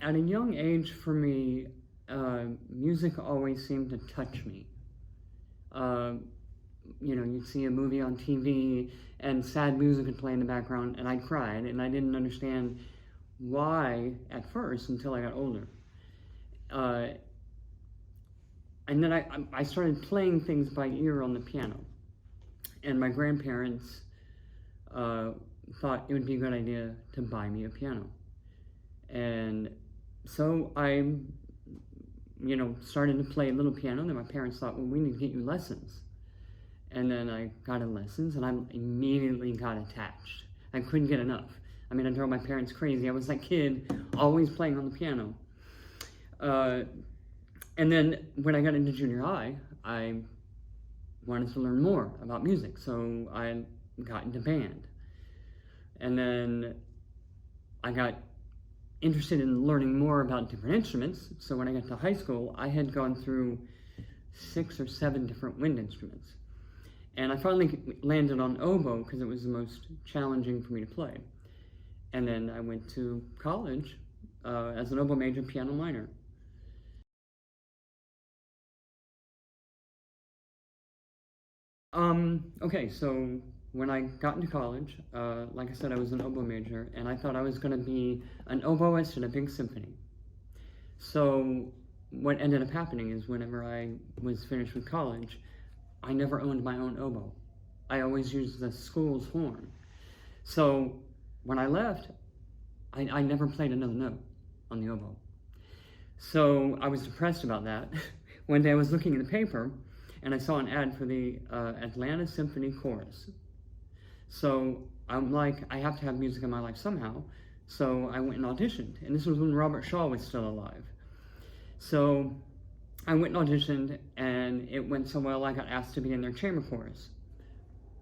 At a young age for me, music always seemed to touch me. You know, you'd see a movie on TV and sad music would play in the background and I'd cry, and I didn't understand why at first until I got older. And then I started playing things by ear on the piano. And my grandparents thought it would be a good idea to buy me a piano. And so I, you know, started to play a little piano, and my parents thought, well, we need to get you lessons. And then I got in lessons, and I immediately got attached. I couldn't get enough. I mean, I drove my parents crazy. I was that kid always playing on the piano. And then when I got into junior high, I wanted to learn more about music, so I got into band. And then I got interested in learning more about different instruments, so when I got to high school, I had gone through 6 or 7 different wind instruments. And I finally landed on oboe because it was the most challenging for me to play. And then I went to college as an oboe major, piano minor. Okay, so when I got into college, like I said, I was an oboe major, and I thought I was going to be an oboist in a big symphony. So what ended up happening is whenever I was finished with college, I never owned my own oboe. I always used the school's horn. So when I left, I never played another note on the oboe. So I was depressed about that. One day I was looking in the paper, and I saw an ad for the Atlanta Symphony Chorus. So I'm like, I have to have music in my life somehow. So I went and auditioned, and this was when Robert Shaw was still alive. So I went and auditioned, and it went so well I got asked to be in their chamber chorus.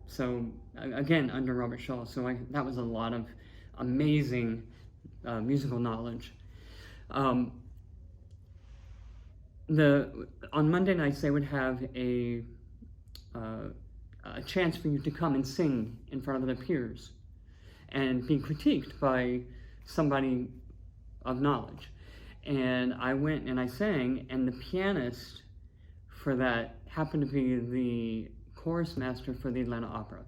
So again, under Robert Shaw, so that was a lot of amazing musical knowledge. On Monday nights, they would have a chance for you to come and sing in front of their peers and be critiqued by somebody of knowledge. And I went and I sang, and the pianist for that happened to be the chorus master for the Atlanta Opera.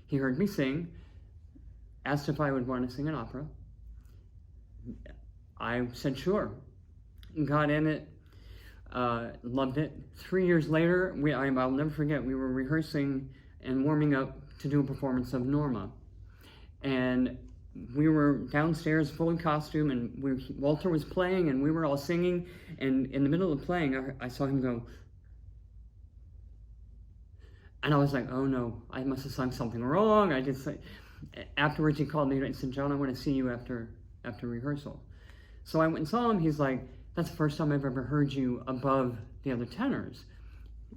He heard me sing, asked if I would want to sing an opera. I said sure, got in it, loved it. 3 years later, I'll never forget, we were rehearsing and warming up to do a performance of Norma. And we were downstairs full in costume, and Walter was playing, and we were all singing, and in the middle of playing, I saw him go, and I was like, oh no, I must have sung something wrong. Afterwards he called me and said, John, I want to see you after rehearsal. So I went and saw him. He's like, that's the first time I've ever heard you above the other tenors.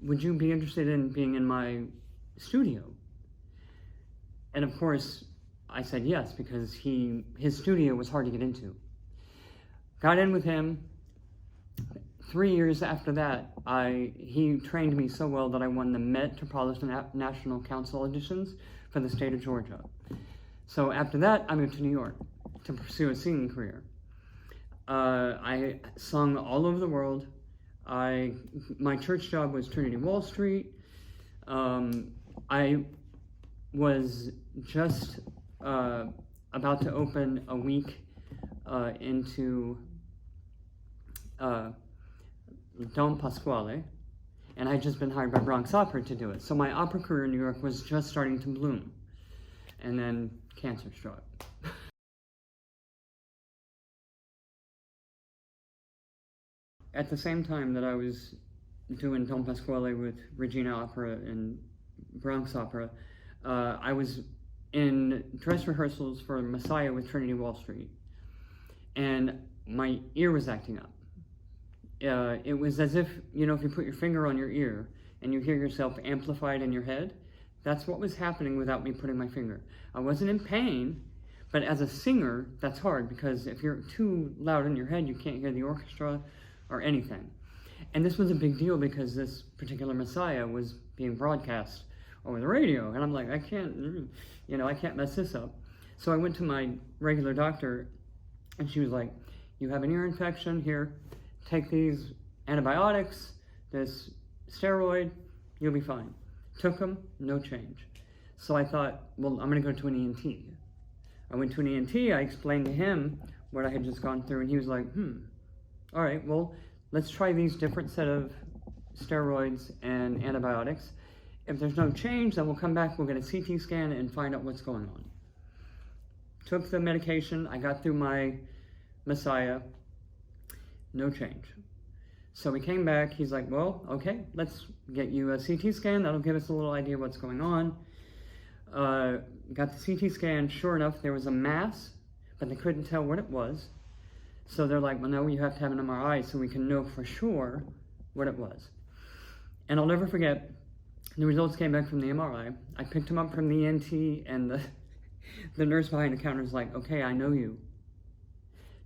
Would you be interested in being in my studio? And of course, I said yes, because his studio was hard to get into. Got in with him. 3 years after that, he trained me so well that I won the Metropolitan National Council auditions for the state of Georgia. So after that, I moved to New York to pursue a singing career. I sung all over the world. My church job was Trinity Wall Street. I was just about to open a week into Don Pasquale, and I had just been hired by Bronx Opera to do it. So my opera career in New York was just starting to bloom. And then cancer struck. At the same time that I was doing Don Pasquale with Regina Opera and Bronx Opera, I was in dress rehearsals for Messiah with Trinity Wall Street, and my ear was acting up. It was as if, you know, if you put your finger on your ear and you hear yourself amplified in your head, that's what was happening without me putting my finger. I wasn't in pain, but as a singer, that's hard, because if you're too loud in your head, you can't hear the orchestra or anything. And this was a big deal because this particular Messiah was being broadcast over the radio, and I'm like, I can't mess this up. So I went to my regular doctor, and she was like, You have an ear infection, here, take these antibiotics, this steroid, you'll be fine. Took them, no change. So I thought, well, I'm gonna go to an ENT. I went to an ENT, I explained to him what I had just gone through, and he was like, all right, well, let's try these different set of steroids and antibiotics. If there's no change, then we'll come back, we'll get a CT scan and find out what's going on. Took the medication, I got through my Messiah, no change. So we came back, he's like, well, okay, let's get you a CT scan, that'll give us a little idea what's going on. Got the CT scan, sure enough, there was a mass, but they couldn't tell what it was. So they're like, well, no, you have to have an MRI so we can know for sure what it was. And I'll never forget, the results came back from the MRI. I picked him up from the ENT, and the nurse behind the counter is like, okay, I know you.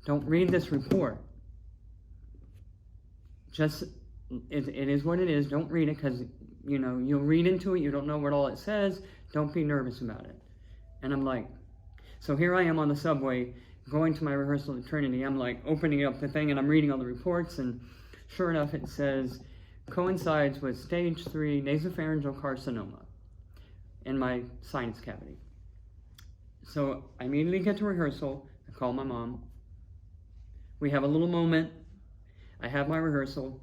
Don't read this report. Just, it is what it is. Don't read it, because, you know, you'll read into it, you don't know what all it says. Don't be nervous about it. And I'm like, so here I am on the subway, going to my rehearsal at Trinity. I'm like opening up the thing, and I'm reading all the reports, and sure enough, it says, coincides with stage 3 nasopharyngeal carcinoma in my sinus cavity. So I immediately get to rehearsal, I call my mom. We have a little moment, I have my rehearsal,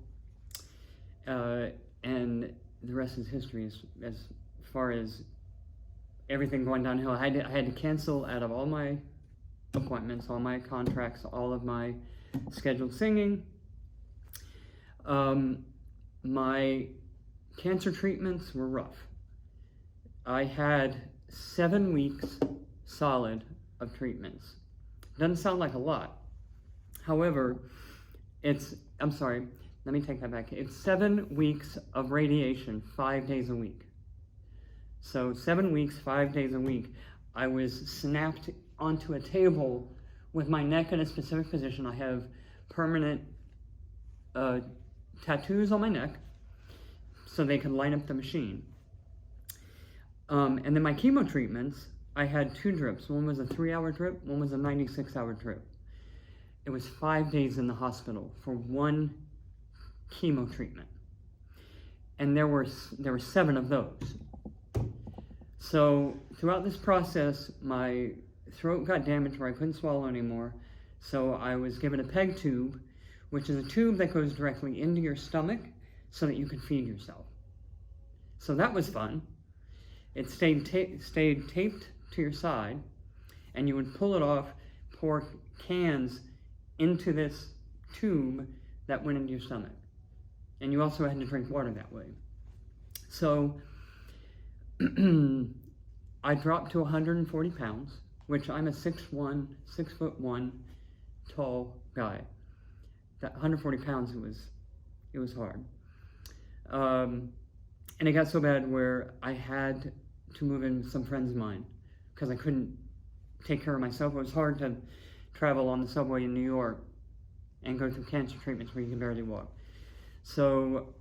and the rest is history as far as everything going downhill. I had to cancel out of all my appointments, all my contracts, all of my scheduled singing. My cancer treatments were rough. I had 7 weeks solid of treatments. Doesn't sound like a lot. However, I'm sorry, let me take that back. It's 7 weeks of radiation, 5 days a week. So 7 weeks, 5 days a week, I was snapped onto a table with my neck in a specific position. I have permanent tattoos on my neck so they can line up the machine. And then my chemo treatments, I had 2 drips. One was a 3-hour drip, one was a 96-hour drip. It was 5 days in the hospital for 1 chemo treatment. And there were 7 of those. So throughout this process, my throat got damaged where I couldn't swallow anymore. So I was given a PEG tube, which is a tube that goes directly into your stomach so that you can feed yourself. So that was fun. It stayed taped to your side, and you would pull it off, pour cans into this tube that went into your stomach. And you also had to drink water that way. So I dropped to 140 pounds, which I'm a 6'1", 6'1" tall guy. That 140 pounds, it was hard. And it got so bad where I had to move in with some friends of mine because I couldn't take care of myself. It was hard to travel on the subway in New York and go through cancer treatments where you can barely walk. So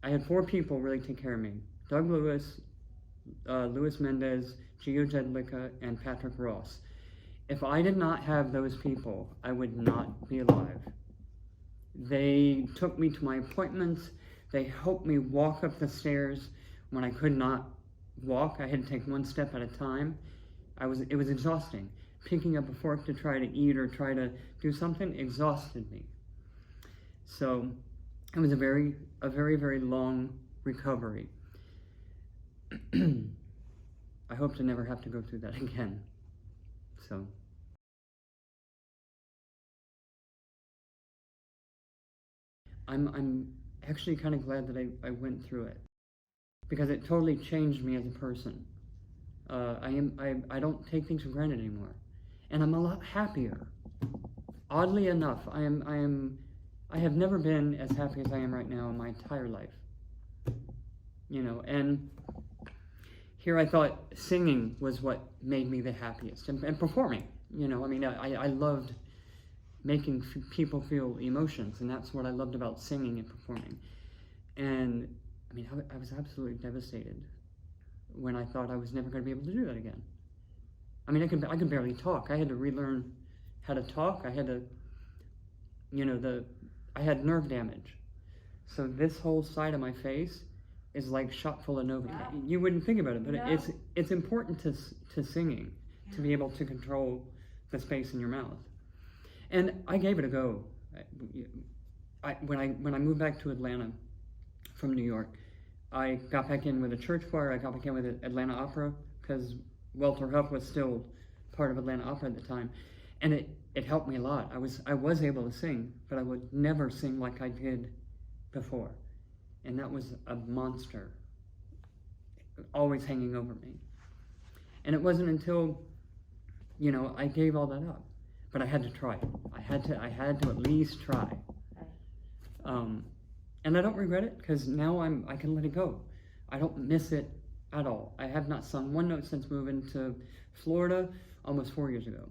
I had 4 people really take care of me. Doug Lewis, Louis Mendez, Gio Jedlicka, and Patrick Ross. If I did not have those people, I would not be alive. They took me to my appointments. They helped me walk up the stairs when I could not walk. I had to take 1 step at a time. It was exhausting. Picking up a fork to try to eat or try to do something exhausted me. So it was a very, very long recovery. I hope to never have to go through that again. So. I'm actually kind of glad that I went through it because it totally changed me as a person. I don't take things for granted anymore, and I'm a lot happier. Oddly enough, I have never been as happy as I am right now in my entire life. You know, and here I thought singing was what made me the happiest, and performing. You know, I mean, I loved making people feel emotions, and that's what I loved about singing and performing. And I mean, I was absolutely devastated when I thought I was never going to be able to do that again. I mean, I could barely talk. I had to relearn how to talk. I had to I had nerve damage. So this whole side of my face is like shot full of Novocaine. Wow. You wouldn't think about it, but no. It's important to singing, to be able to control the space in your mouth. And I gave it a go. When I moved back to Atlanta from New York, I got back in with a church choir. I got back in with Atlanta Opera because Walter Huff was still part of Atlanta Opera at the time, and it helped me a lot. I was able to sing, but I would never sing like I did before, and that was a monster, always hanging over me. And it wasn't until I gave all that up, but I had to try. I had to at least try. And I don't regret it because now I can let it go. I don't miss it at all. I have not sung one note since moving to Florida almost 4 years ago.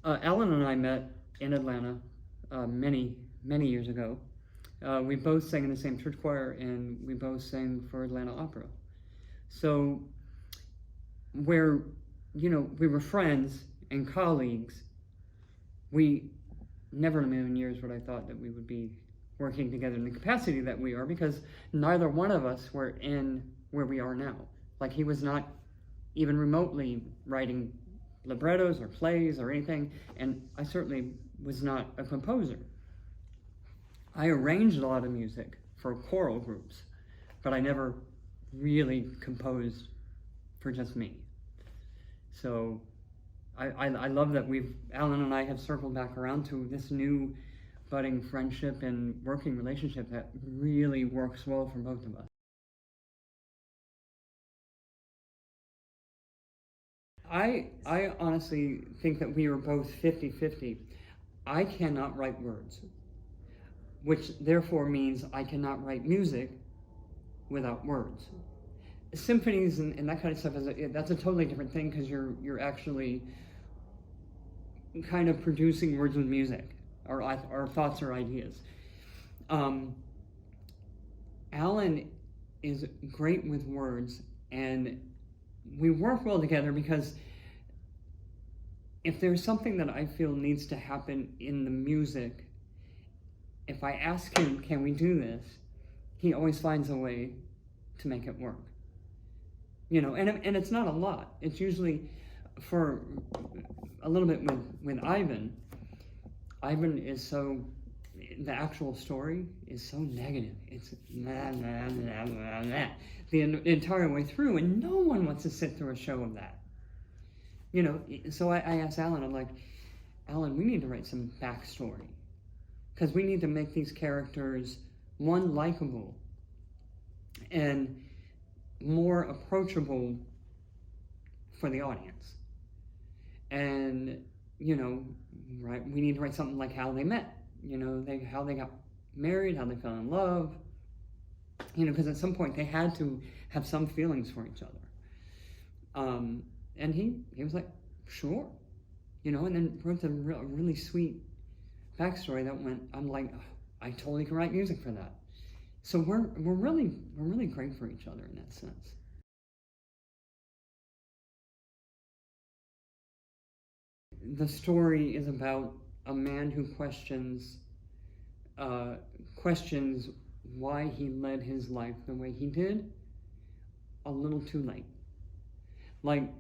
Alan and I met in Atlanta many years ago. We both sang in the same church choir, and we both sang for Atlanta Opera. So we were friends and colleagues. We never in a million years would I thought that we would be working together in the capacity that we are, because neither one of us were in where we are now. Like, he was not even remotely writing librettos or plays or anything, and I certainly was not a composer. I arranged a lot of music for choral groups, but I never really composed for just me. So I love that Alan and I have circled back around to this new budding friendship and working relationship that really works well for both of us. I honestly think that we were both 50-50. I cannot write words, which therefore means I cannot write music without words. Symphonies and that kind of stuff, that's a totally different thing, because you're actually kind of producing words with music, or thoughts or ideas. Alan is great with words, and we work well together because if there's something that I feel needs to happen in the music, if I ask him, can we do this, he always finds a way to make it work. And it's not a lot. It's usually, for a little bit with Ivan is so, the actual story is so negative. It's the entire way through, and no one wants to sit through a show of that. So I asked Alan, I'm like, Alan, we need to write some backstory, because we need to make these characters, one, likable, and more approachable for the audience. And, right, we need to write something like how they met, how they got married, how they fell in love, because at some point they had to have some feelings for each other. And he was like, sure, and then wrote a really sweet backstory that I'm like, oh, I totally can write music for that. So we're really great for each other in that sense. The story is about a man who questions why he led his life the way he did a little too late. Like,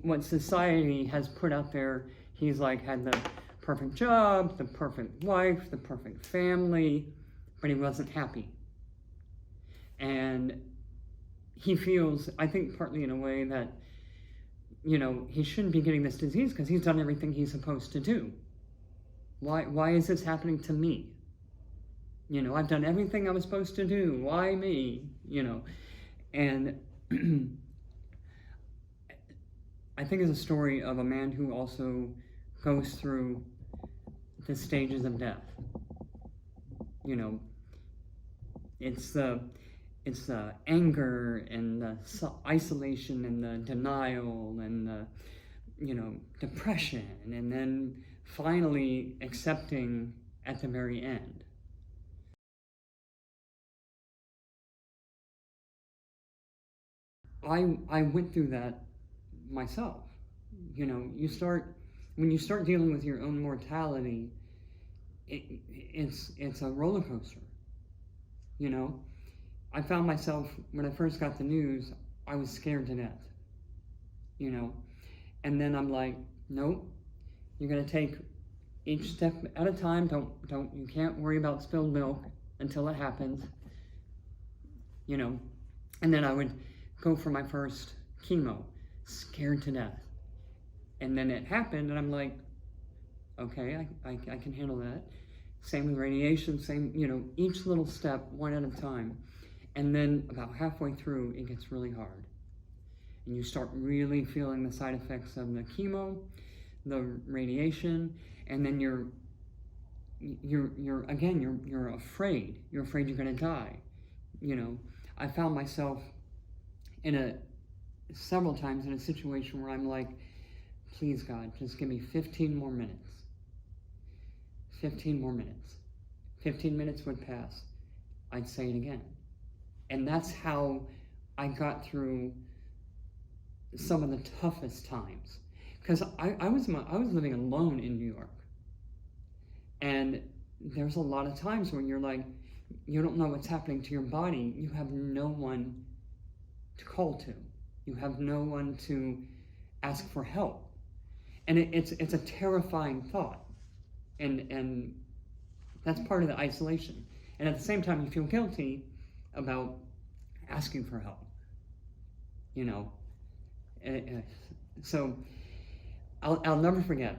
what society has put out there, he's like had the perfect job, the perfect wife, the perfect family, but he wasn't happy. And he feels, I think partly in a way that, he shouldn't be getting this disease because he's done everything he's supposed to do. Why is this happening to me? I've done everything I was supposed to do. Why me? And I think it's a story of a man who also goes through the stages of death. It's the anger and the isolation and the denial and the, depression, and then finally accepting at the very end. I went through that myself. You know, when you start dealing with your own mortality, it's a roller coaster. You know, I found myself, when I first got the news, I was scared to death. You know, and then I'm like, nope, you're gonna take each step at a time. You can't worry about spilled milk until it happens. You know, and then I would go for my first chemo, scared to death. And then it happened, and I'm like, okay, I can handle that. Same with radiation, same, you know, each little step, one at a time. And then about halfway through, it gets really hard. And you start really feeling the side effects of the chemo, the radiation, and then you're afraid. You're afraid you're gonna die. You know, I found myself several times in a situation where I'm like, please God, just give me 15 more minutes. 15 more minutes. 15 minutes would pass. I'd say it again. And that's how I got through some of the toughest times. Because I was living alone in New York. And there's a lot of times when you're like, you don't know what's happening to your body. You have no one to call to. You have no one to ask for help. And it's a terrifying thought. And that's part of the isolation. And at the same time, you feel guilty about asking for help. You know, so I'll never forget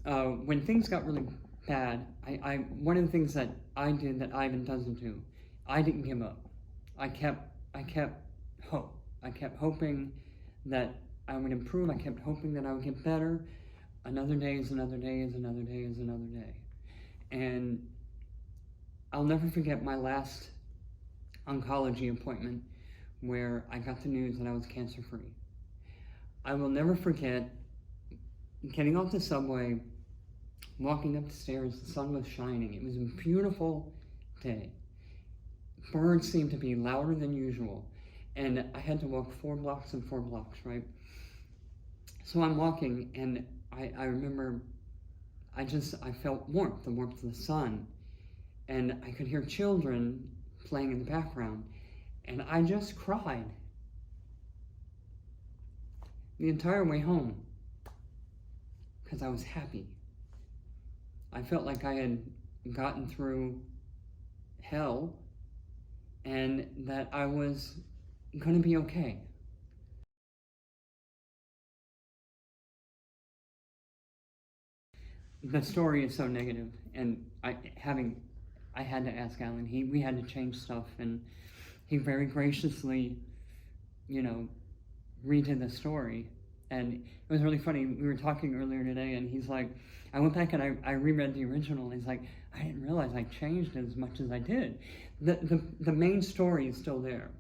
when things got really bad. One of the things that I did that Ivan doesn't do, I didn't give up. I kept hope. I kept hoping that I would improve. I kept hoping that I would get better. Another day is another day is another day is another day. And I'll never forget my last oncology appointment where I got the news that I was cancer-free. I will never forget getting off the subway, walking up the stairs. The sun was shining. It was a beautiful day. Birds seemed to be louder than usual. And I had to walk 4 blocks and 4 blocks, right? So I'm walking, and I remember I felt warmth, the warmth of the sun. And I could hear children playing in the background. And I just cried the entire way home because I was happy. I felt like I had gotten through hell and that I was going to be okay. The story is so negative, and I had to ask Alan. We had to change stuff, and he very graciously, you know, redid the story. And it was really funny. We were talking earlier today, and he's like, I went back and I reread the original, and he's like, I didn't realize I changed as much as I did. The main story is still there,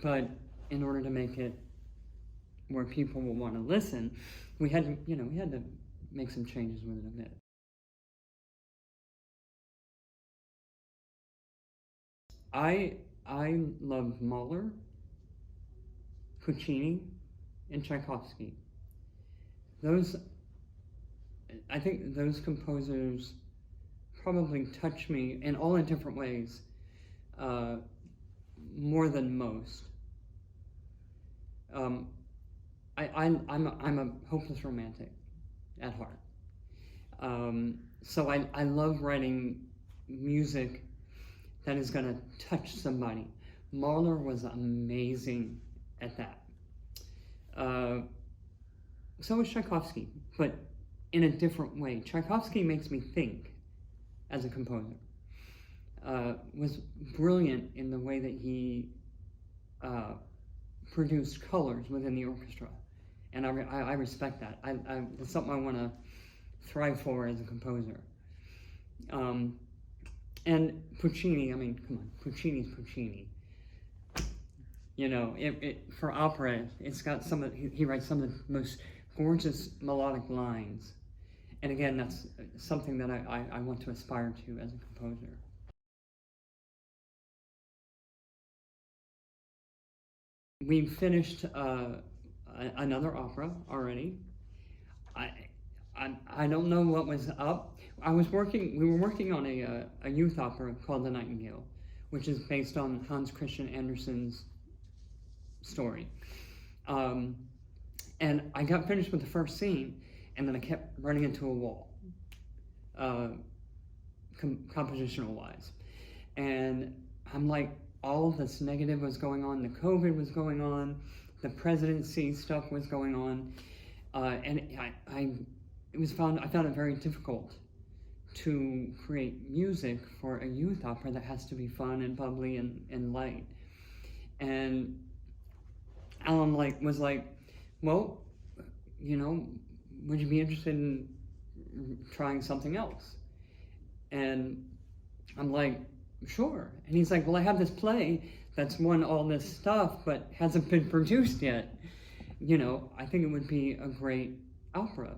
but in order to make it where people will want to listen, we had to make some changes with it a bit. I love Mahler, Puccini, and Tchaikovsky. I think those composers probably touch me in all in different ways, more than most. I'm a hopeless romantic at heart. So I love writing music that is going to touch somebody. Mahler was amazing at that. So was Tchaikovsky, but in a different way. Tchaikovsky makes me think as a composer. Was brilliant in the way that he produced colors within the orchestra. And I respect that. It's something I want to thrive for as a composer. And Puccini, I mean, come on, Puccini's Puccini. You know, for opera, it's got he writes some of the most gorgeous melodic lines. And again, that's something that I want to aspire to as a composer. we finished another opera already. I don't know what was up. We were working on a youth opera called The Nightingale, which is based on Hans Christian Andersen's story. And I got finished with the first scene, and then I kept running into a wall, compositional-wise. And I'm like, all of this negative was going on, the COVID was going on, the presidency stuff was going on, and I found it very difficult to create music for a youth opera that has to be fun and bubbly and light. And Alan was like, well, you know, would you be interested in trying something else? And I'm like, sure. And he's like, well, I have this play that's won all this stuff but hasn't been produced yet. You know, I think it would be a great opera.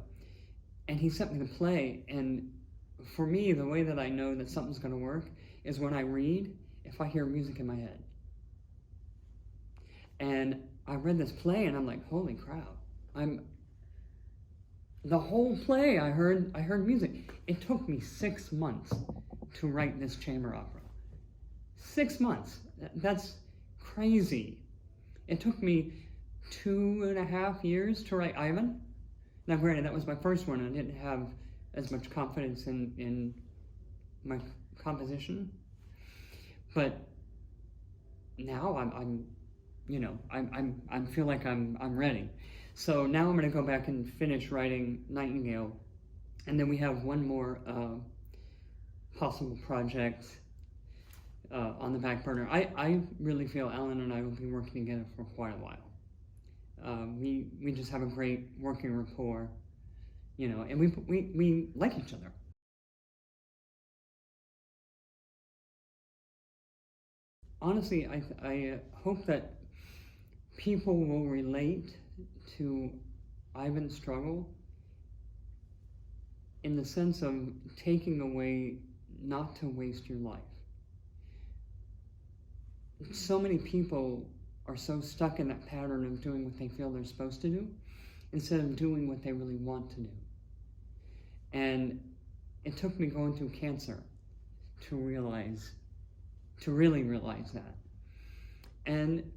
And he sent me the play, and for me, the way that I know that something's going to work is when I read, if I hear music in my head. And I read this play, and I'm like, holy crap! The whole play, I heard music. It took me 6 months to write this chamber opera. 6 months. That's crazy. It took me 2.5 years to write Ivan. Now, granted, that was my first one. I didn't have as much confidence in my composition, but now I feel like I'm ready. So now I'm going to go back and finish writing Nightingale, and then we have one more possible project on the back burner. I really feel Alan and I will be working together for quite a while. We just have a great working rapport, you know, and we like each other. Honestly, I hope that people will relate to Ivan's struggle in the sense of taking away not to waste your life. So many people are so stuck in that pattern of doing what they feel they're supposed to do instead of doing what they really want to do. And it took me going through cancer to really realize that. And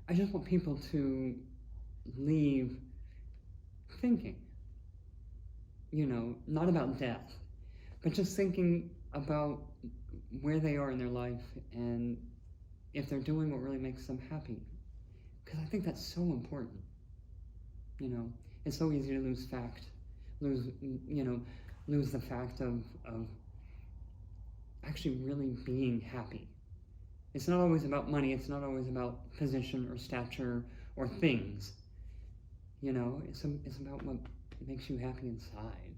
I just want people to leave thinking, you know, not about death, but just thinking about where they are in their life and if they're doing what really makes them happy. Because I think that's so important. You know, it's so easy to lose the fact of actually really being happy. It's not always about money, it's not always about position or stature or things. You know, it's about what makes you happy inside.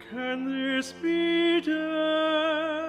Can this be death?